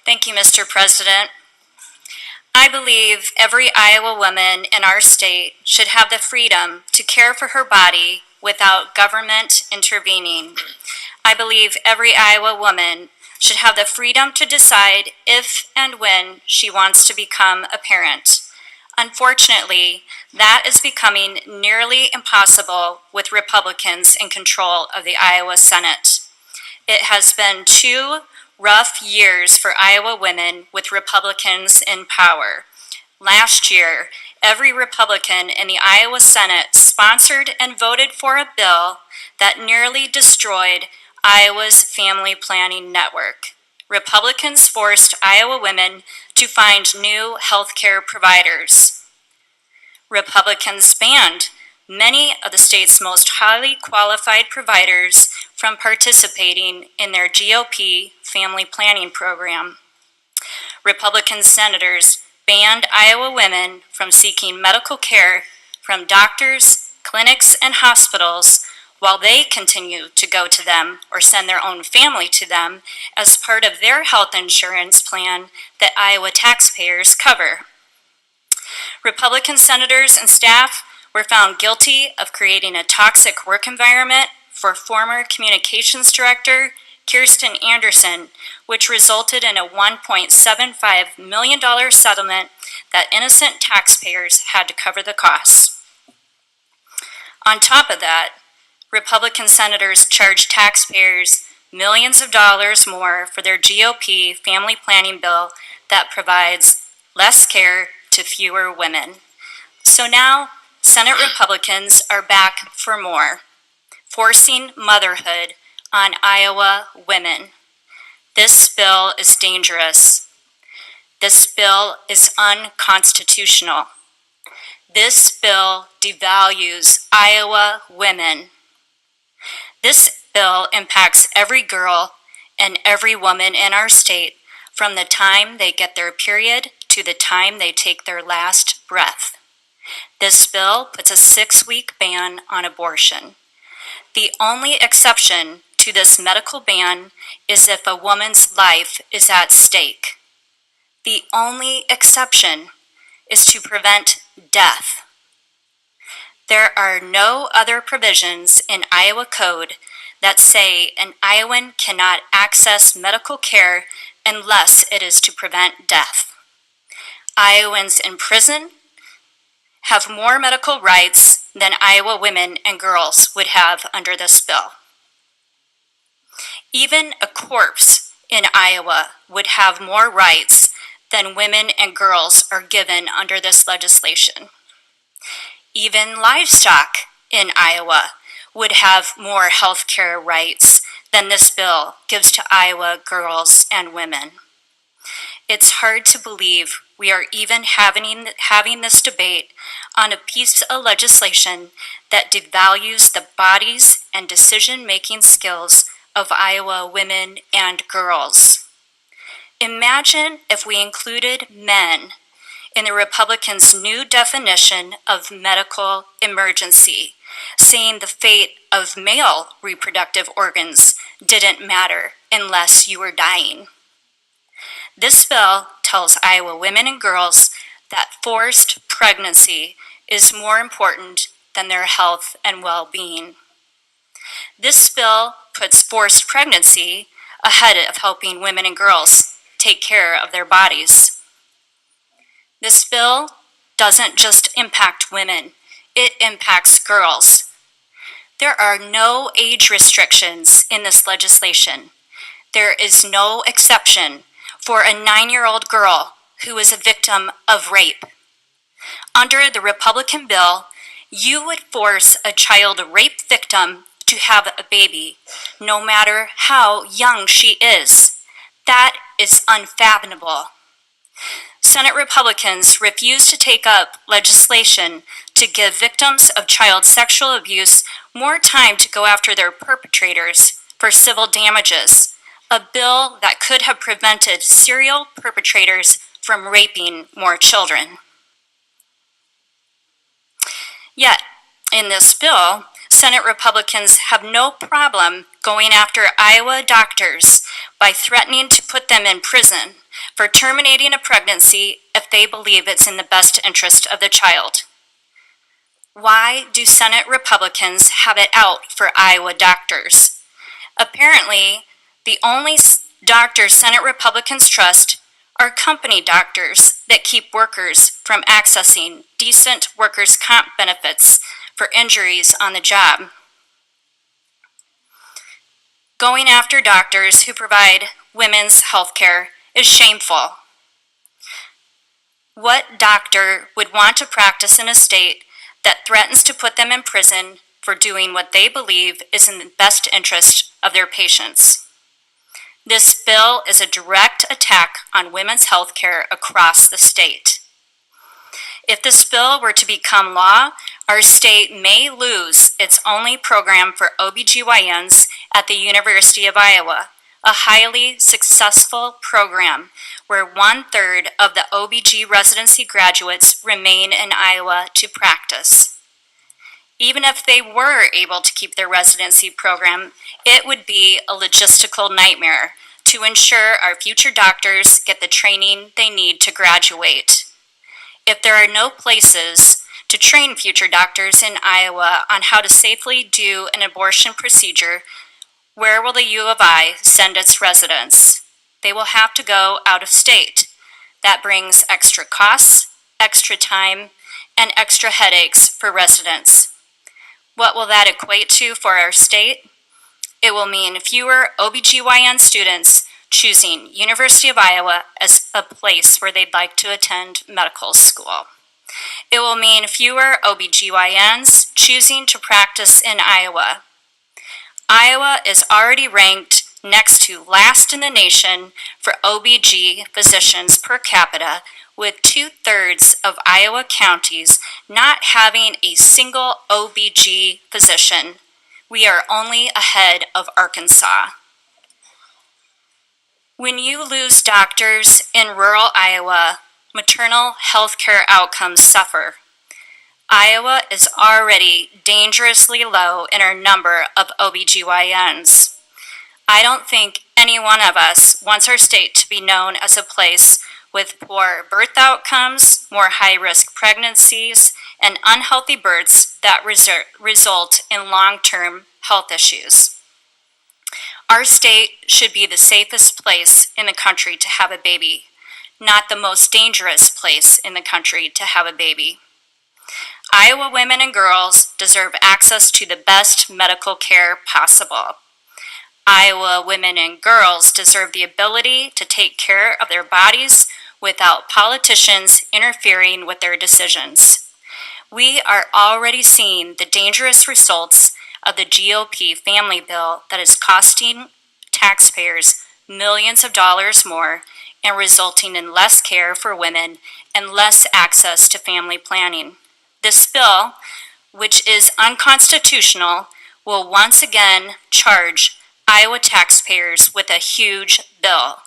Thank you, Mr. President. I believe every Iowa woman in our state should have the freedom to care for her body without government intervening. I believe every Iowa woman should have the freedom to decide if and when she wants to become a parent. Unfortunately, that is becoming nearly impossible with Republicans in control of the Iowa Senate. It has been 2 rough years for Iowa women with Republicans in power. Last year, every Republican in the Iowa Senate sponsored and voted for a bill that nearly destroyed Iowa's family planning network. Republicans forced Iowa women to find new health care providers. Republicans banned many of the state's most highly qualified providers from participating in their GOP family planning program. Republican senators banned Iowa women from seeking medical care from doctors, clinics, and hospitals while they continue to go to them or send their own family to them as part of their health insurance plan that Iowa taxpayers cover. Republican senators and staff were found guilty of creating a toxic work environment for former communications director Kirsten Anderson, which resulted in a $1.75 million settlement that innocent taxpayers had to cover the costs. On top of that, Republican senators charged taxpayers millions of dollars more for their GOP family planning bill that provides less care to fewer women. So now, Senate Republicans are back for more, forcing motherhood on Iowa women. This bill is dangerous. This bill is unconstitutional. This bill devalues Iowa women. This bill impacts every girl and every woman in our state from the time they get their period to the time they take their last breath. This bill puts a 6-week ban on abortion. The only exception to this medical ban is if a woman's life is at stake. The only exception is to prevent death. There are no other provisions in Iowa code that say an Iowan cannot access medical care unless it is to prevent death. Iowans in prison have more medical rights than Iowa women and girls would have under this bill. Even a corpse in Iowa would have more rights than women and girls are given under this legislation. Even livestock in Iowa would have more health care rights than this bill gives to Iowa girls and women. It's hard to believe we are even having this debate on a piece of legislation that devalues the bodies and decision-making skills of Iowa women and girls. Imagine if we included men in the Republicans' new definition of medical emergency, saying the fate of male reproductive organs didn't matter unless you were dying. This bill tells Iowa women and girls that forced pregnancy is more important than their health and well-being. This bill puts forced pregnancy ahead of helping women and girls take care of their bodies. This bill doesn't just impact women, it impacts girls. There are no age restrictions in this legislation. There is no exception for a 9-year-old girl who is a victim of rape. Under the Republican bill, you would force a child rape victim to have a baby, no matter how young she is. That is unfathomable. Senate Republicans refuse to take up legislation to give victims of child sexual abuse more time to go after their perpetrators for civil damages, a bill that could have prevented serial perpetrators from raping more children. Yet, in this bill, Senate Republicans have no problem going after Iowa doctors by threatening to put them in prison for terminating a pregnancy if they believe it's in the best interest of the child. Why do Senate Republicans have it out for Iowa doctors? Apparently, the only doctors Senate Republicans trust are company doctors that keep workers from accessing decent workers' comp benefits for injuries on the job. Going after doctors who provide women's health care is shameful. What doctor would want to practice in a state that threatens to put them in prison for doing what they believe is in the best interest of their patients? This bill is a direct attack on women's health care across the state. If this bill were to become law, our state may lose its only program for OBGYNs at the University of Iowa, a highly successful program where 1/3 of the OBG residency graduates remain in Iowa to practice. Even if they were able to keep their residency program, it would be a logistical nightmare to ensure our future doctors get the training they need to graduate. If there are no places to train future doctors in Iowa on how to safely do an abortion procedure, where will the U of I send its residents? They will have to go out of state. That brings extra costs, extra time, and extra headaches for residents. What will that equate to for our state? It will mean fewer OBGYN students choosing University of Iowa as a place where they'd like to attend medical school. It will mean fewer OBGYNs choosing to practice in Iowa. Iowa is already ranked next to last in the nation for OBG physicians per capita, with 2/3 of Iowa counties not having a single OBG physician. We are only ahead of Arkansas. When you lose doctors in rural Iowa, maternal health care outcomes suffer. Iowa is already dangerously low in our number of OBGYNs. I don't think any one of us wants our state to be known as a place with poor birth outcomes, more high-risk pregnancies, and unhealthy births that result in long-term health issues. Our state should be the safest place in the country to have a baby, not the most dangerous place in the country to have a baby. Iowa women and girls deserve access to the best medical care possible. Iowa women and girls deserve the ability to take care of their bodies without politicians interfering with their decisions. We are already seeing the dangerous results of the GOP family bill that is costing taxpayers millions of dollars more and resulting in less care for women and less access to family planning. This bill, which is unconstitutional, will once again charge Iowa taxpayers with a huge bill.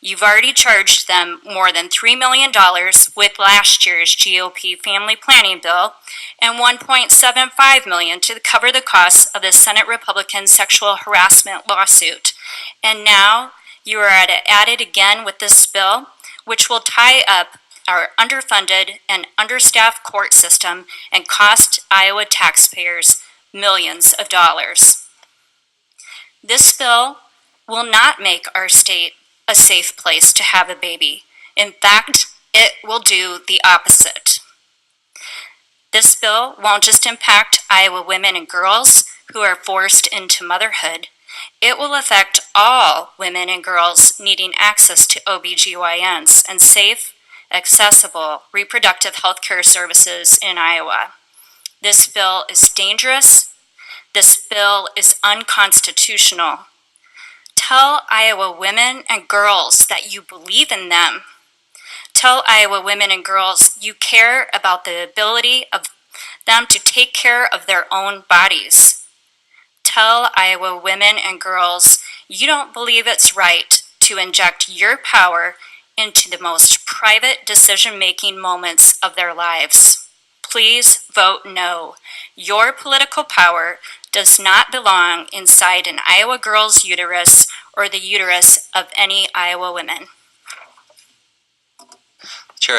You've already charged them more than $3 million with last year's GOP family planning bill and $1.75 million to cover the costs of the Senate Republican sexual harassment lawsuit. And now you are at it again with this bill, which will tie up our underfunded and understaffed court system and cost Iowa taxpayers millions of dollars. This bill will not make our state a safe place to have a baby. In fact, it will do the opposite. This bill won't just impact Iowa women and girls who are forced into motherhood. It will affect all women and girls needing access to OBGYNs and safe, accessible reproductive health care services in Iowa. This bill is dangerous. This bill is unconstitutional. Tell Iowa women and girls that you believe in them. Tell Iowa women and girls you care about the ability of them to take care of their own bodies. Tell Iowa women and girls you don't believe it's right to inject your power into the most private decision-making moments of their lives. please vote no. Your political power does not belong inside an Iowa girl's uterus or the uterus of any Iowa women.